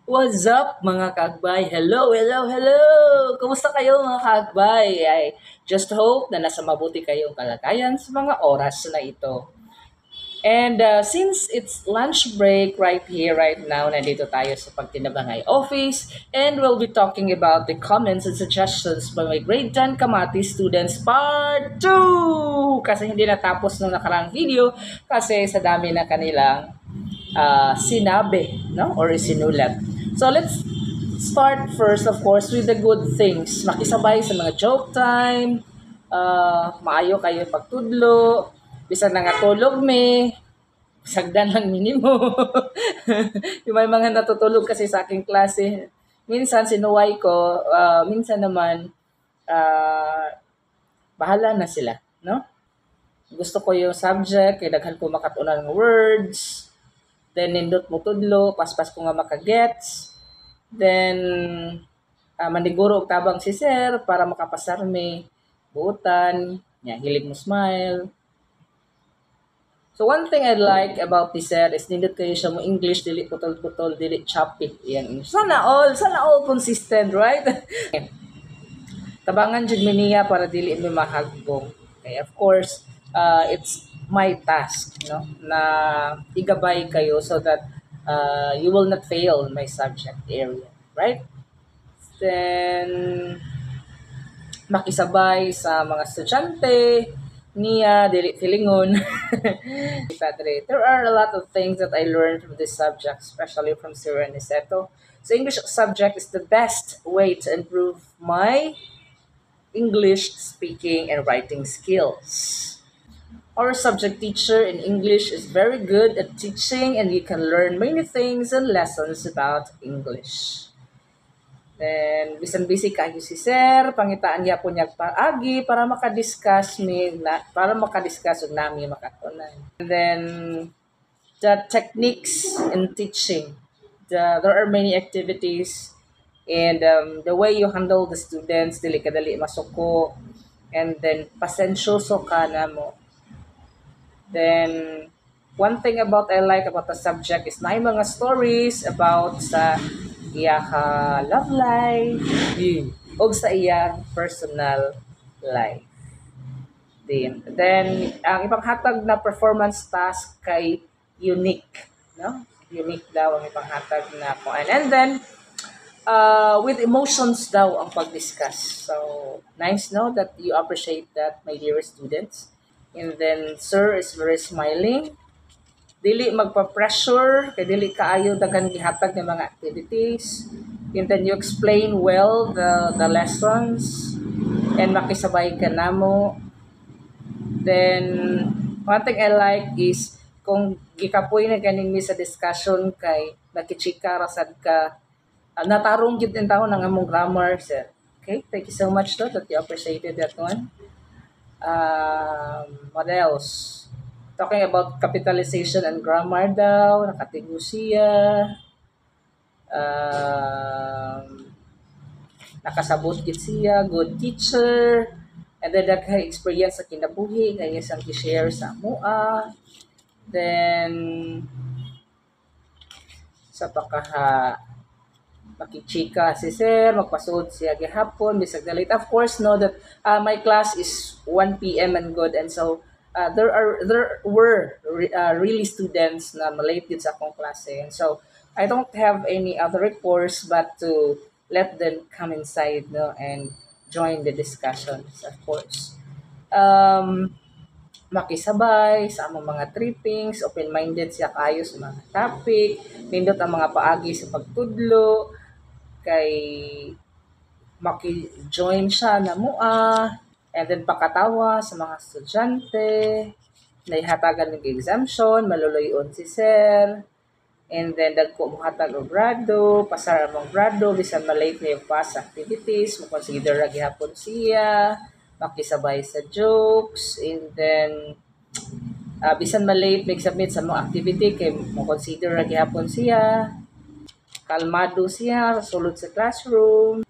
What's up mga kaagbay? Hello, hello, hello! Kumusta kayo mga kaagbay? I just hope na nasa mabuti kayong kalagayan sa mga oras na ito. And since it's lunch break right here, right now, nandito tayo sa Pagtinabangay office and we'll be talking about the comments and suggestions by my grade 10 Kamati students part 2! Kasi hindi natapos nung nakarang video kasi sa dami na kanilang sinabi, no? Or sinulat. So let's start first, of course, with the good things. Makisabay sa mga joke time, maayo kayo pagtudlo, bisan na nga tulog me, sagdan lang minimo. Yung may mga natutulog kasi sa aking klase, minsan sinuway ko, minsan naman, uh, bahala na sila, no? Gusto ko yung subject, kaya daghan ko makatunan ng words, then nindot mo tudlo, paspas ko nga makagets, then maniguro og tabang si sir para makapasarme, buutan, nya hilig mo smile. So one thing I like about this sir is nindot kayo siya mo English, dili putol-putol, dili choppy. Yan. Sana all consistent, right? Tabangan jud mi niya para dili mi mahagbong. Okay, of course, it's my task, no, na igabay kayo so that you will not fail in my subject area, right? Then makisabay sa mga estudyante niya dili filingon. There are a lot of things that I learned from this subject, especially from Sir Aniceto. So English subject is the best way to improve my English speaking and writing skills. Our subject teacher in English is very good at teaching and you can learn many things and lessons about English. Then, bisan busy kayo si sir, pangitaan niya po niya paagi para makadiscuss ug nami makatunan. And then, the techniques in teaching. There are many activities and the way you handle the students, dili kadali masuko, and then pasensyoso ka na mo. Then, one thing I like about the subject is na mga stories about sa iya love life, o sa iya personal life. Then ang ipanghatag na performance task kay unique, no? Unique daw ang ipanghatag na kuan. And then with emotions daw ang pag-discuss. So, nice no that you appreciate that, my dear students. And then, sir is very smiling. Dili magpa-pressure, kay dili kaayo daghan gihatag ng mga activities. And then you explain well the lessons and makisabay ka namo. Then, one thing I like is kung gikapoy na ganing mi sa discussion kay nakichika rasad ka, natarong gyud din taon ang among grammar, sir. Okay, thank you so much that you appreciated that one. What else? Talking about capitalization and grammar daw, nakatigo siya. Nakasabot gid siya, good teacher. And then nagka-experience sa kinabuhi, kaya siyang i-share sa mua. Then, sa pagkaha makichika si sir, magpasod siya gihapon, bisag na late. Of course, know that my class is 1 p.m. and good, and so there were really students na malate yun sa akong klase. And so, I don't have any other recourse but to let them come inside, no, and join the discussions, of course. Makisabay sa among mga trippings, open-minded siya kayo sa mga topic, nindot ang mga paagi sa pagtudlo, kay maki-join siya na mua, and then pakatawa sa mga estudyante, naihatagan ng exemption, maluluyon si sir, and then dagko mo hatag og grado, pasar among grado, bisan malate na yung past activities, mo consider ra gihapon siya, makisabay sa jokes, and then bisan malate make submit sa mga activity kay mo consider ra gihapon siya, kalmado siya, sulod sa classroom.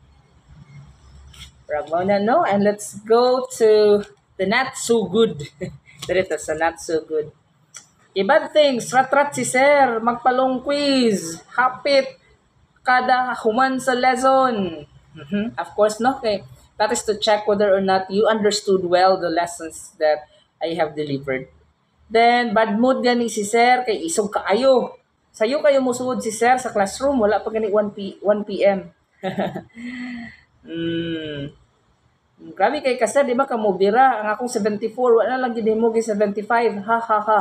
Bravo na, no? And let's go to the not so good. Dito sa not so good. Ibang things, rat-rat si sir, magpalong quiz, hapit, kada human sa lesson. Of course, no? Okay. That is to check whether or not you understood well the lessons that I have delivered. Then, bad mood gani si sir, kay isog kaayo. Sayo kayo musuod si sir sa classroom, wala pa gani 1 p.m. Grabe kay kasir, di ba kamubira? Ang akong 74, wala lang gid mo 75. Ha ha ha.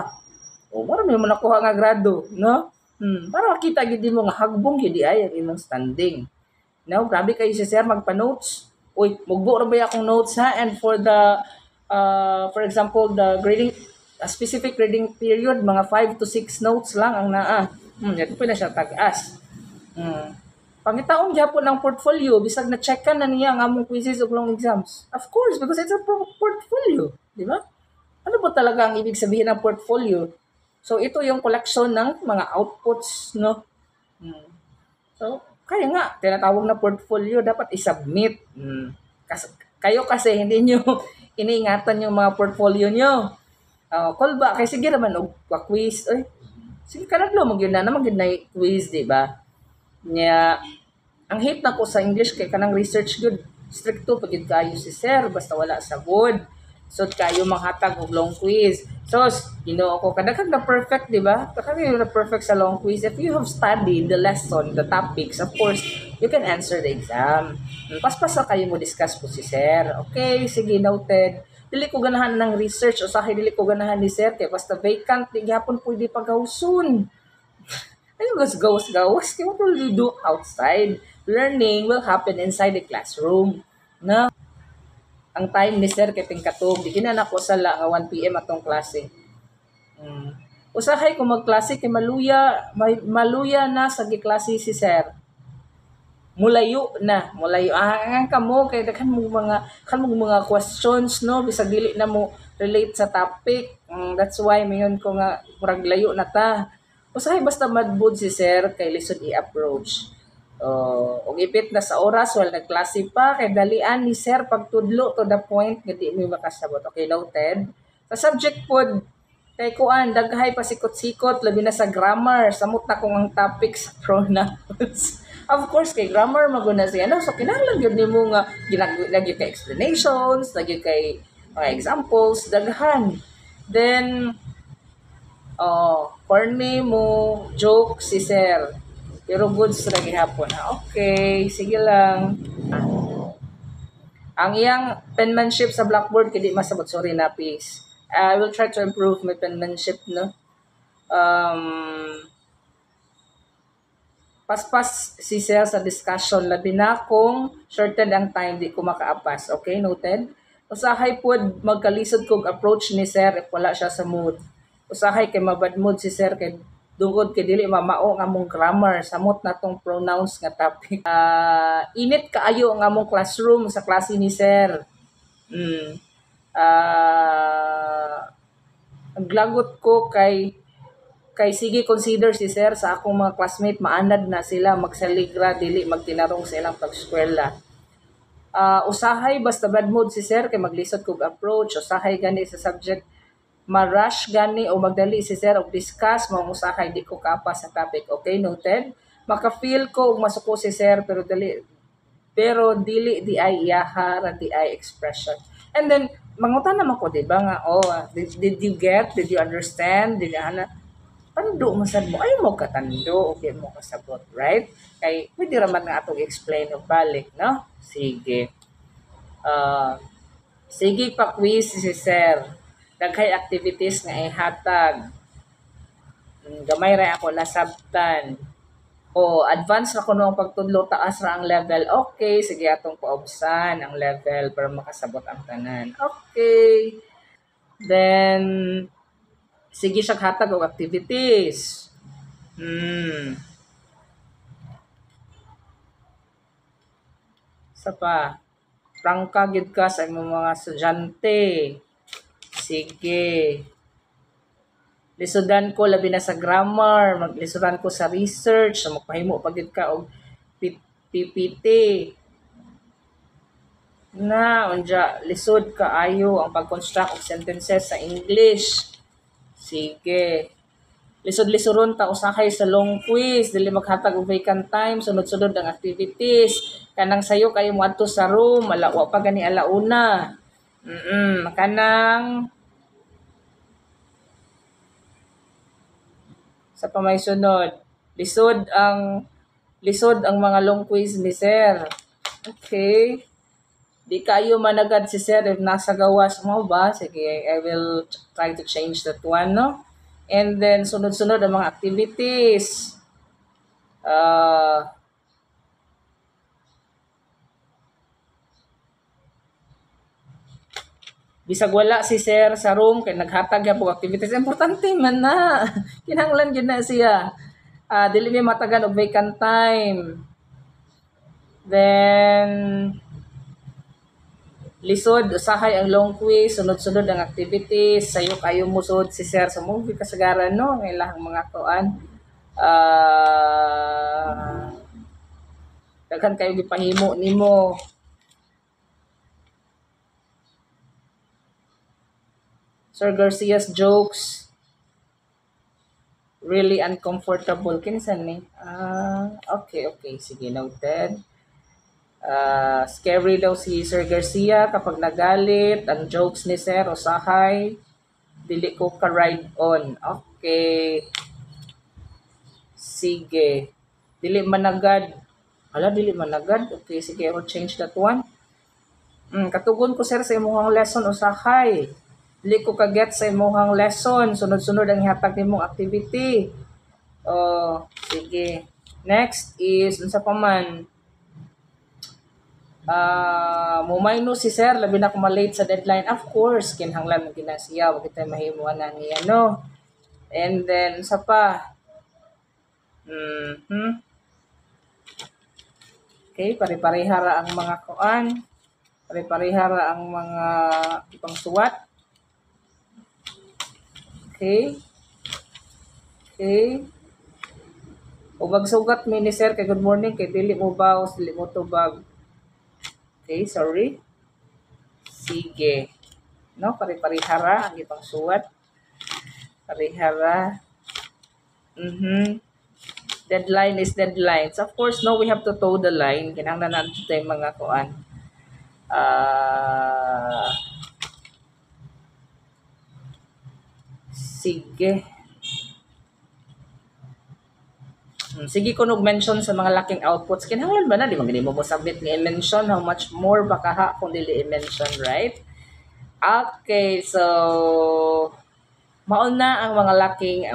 O mara may nakuha nga grado, no? Para makita gid mo nga hagbong gid ay ang imong standing. No, grabe kayo si sir magpa-notes. Uy, mugbo ra ba akong notes ha? And for example, the grading, a specific grading period, mga 5 to 6 notes lang ang naa. Ito pa na siya tag-as. Pangitaon gyapon ng portfolio, bisag na-check ka na niya ang among quizzes ug long exams. Of course, because it's a portfolio, di ba? Ano ba talaga ang ibig sabihin ng portfolio? So, ito yung collection ng mga outputs, no? So, kaya nga, tinatawag na portfolio, dapat i-submit. Kayo kasi hindi nyo iniingatan yung mga portfolio nyo. Call ba? Kaya sige naman, quiz. Ay, sige, kanadlo, mag-yun na quiz, di ba? Nya, ang hate na ko sa English kay kanang research good. Stricto pagid kayo si sir, basta wala sa good. So, kayo manghatag og long quiz. So, ako, kadaghan na perfect, di ba? Kadaghan na perfect sa long quiz. If you have studied the lesson, the topics, of course, you can answer the exam. Paspas na kayo mo discuss po si sir. Okay, sige, noted. Dili ko ganahan ng research o sahay dili ko ganahan ni sir kay basta vacant, di gapon pwede pagawson. Ayun, gawas. What will you do outside? Learning will happen inside the classroom. Na? Ang time ni sir kay tingkatog. Di na ko sala nga 1 p.m. atong klase. Usahay ko magklase kay maluya na sa giklase si sir. Mulayo. Ang kamo kay kan mo mga questions, no, bisag dili na mo relate sa topic. That's why mayon ko nga murag layo na ta. Usahay basta madbud si sir kay lisod i-approach. Og ipit na sa oras wala nagklase pa kay dalian ni sir pagtudlo to the point nga di mo makasabot. Okay, noted. Sa subject pod kay kuan daghay pa sikot-sikot labi na sa grammar. Samot na kung ang topic sa pronouns. Of course kay grammar maguna siya. So kinahanglan gyud nimo nga ginagyo kay explanations, lagi kay mga examples, daghan. Then corny mo joke si sir. Pero goods ra gihapon. Okay, sige lang. Ang iyang penmanship sa blackboard kay di masabot, sorry na please. I will try to improve my penmanship, no. Paspas si sir sa discussion labi na kung shorted ang time di ko makaapas. Okay, noted. Usahay pod magkalisod kog approach ni sir if wala siya sa mood. Usahay kay mabad mood si sir kay dungod kay dili mamao nga among grammar samot na tong pronouns nga topic. Init kaayo ang among classroom sa klase ni sir. Naglagot ko kay sige consider si sir sa akong mga classmate maanad na sila magsaligra dili magtinarong sa ilang pag-eskwela. Usahay basta bad mood si sir kay maglisod kog approach. Usahay gani sa subject ma-rush gani o magdali si sir og discuss mao usahay di ko kapa sa topic. Okay, noted. Maka-feel ko og masuko si sir pero dili di ay iyaha di ay expression. And then mangutan naman ko di ba nga did you get, did you understand, did you pando mo sad mo ay mo katando okay mo kasabot, right? Kay pwede ra man nga atong explain og balik, no? Sige. Sige pa quiz si sir. Daghay activities nga ihatag. Gamay ra ako nasabtan. Advance ra ko noong pagtudlo taas ra ang level. Okay, sige atong paubsan ang level para makasabot ang tanan. Okay. Then sige siya hatag og activities. Sa pa. Prangka gid ka sa imong mga estudyante. Sige. Lisudan ko labi na sa grammar, maglisudan ko sa research, so magpahimo pagid ka og PPT. Unja lisod kaayo ang pag-construct og sentences sa English. Sige. Lisod-lisoron ta usahay sa long quiz, dili maghatag og vacant time, sunod-sunod ang activities. Kanang sayo kayo moadto sa room, wa pa gani alauna. Kanang sa pamay sunod, lisod ang mga long quiz ni sir. Okay. Di kayo managad si sir if nasa gawas mo ba? Sige, I will try to change that one, no? And then, sunod-sunod ang mga activities. Bisag wala si sir sa room, kay naghatag ya po activities. Importante man na. Kinahanglan yun na siya. Dili may matagan og vacant time. Then, lisod, usahay ang long quiz, sunod-sunod ang activities, sayo kayo musod si sir sa movie kasagaran, no? Ng ilang mga kuan. Daghan kayo gipahimo nimo. Sir Garcia's jokes really uncomfortable. Kinsan ni? Okay. Sige, noted. Scary daw si Sir Garcia kapag nagalit. Ang jokes ni Sir usahay. Dili ko ka-ride on. Okay. Sige. Dili managad. Dili managad. Okay, sige. I will change that one. Katugon ko sir sa imong lesson usahay. Dili ko ka-get sa imong lesson. Sunod-sunod ang ihatag nimong activity. Sige. Next is, unsa pa man? Mumayno si sir, labi na kumalate sa deadline. Of course, kinahanglan mo ginasiya. Huwag kita mahimuan na niya, no? And then, sa pa? Okay, pare-parehara ang mga kuan. Pare-parehara ang mga ipang suwat. Okay. Ubag sugat mi ni sir kay good morning kay dili mo bawas, dili mo tubag. Okay, sorry. Sige. No, pare-parehara ang ipang suwat. Parehara. Deadline is deadlines. Of course, no, we have to toe the line. Kinahanglan natin tayo mga kuan. Sige. Sige ko mention sa mga laking outputs. Kinahanglan ba na? Di mo submit ni i-mention how much more baka ha kung dili i-mention, right? Okay, so mauna ang mga laking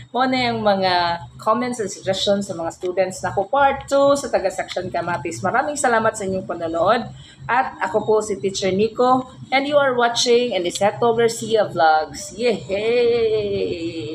mauna yung mga comments and suggestions sa mga students na ko part 2 sa taga-section Kamatis. Maraming salamat sa inyong panonood at ako po si Teacher Nico and you are watching Aniceto Garcia Vlogs. Yay!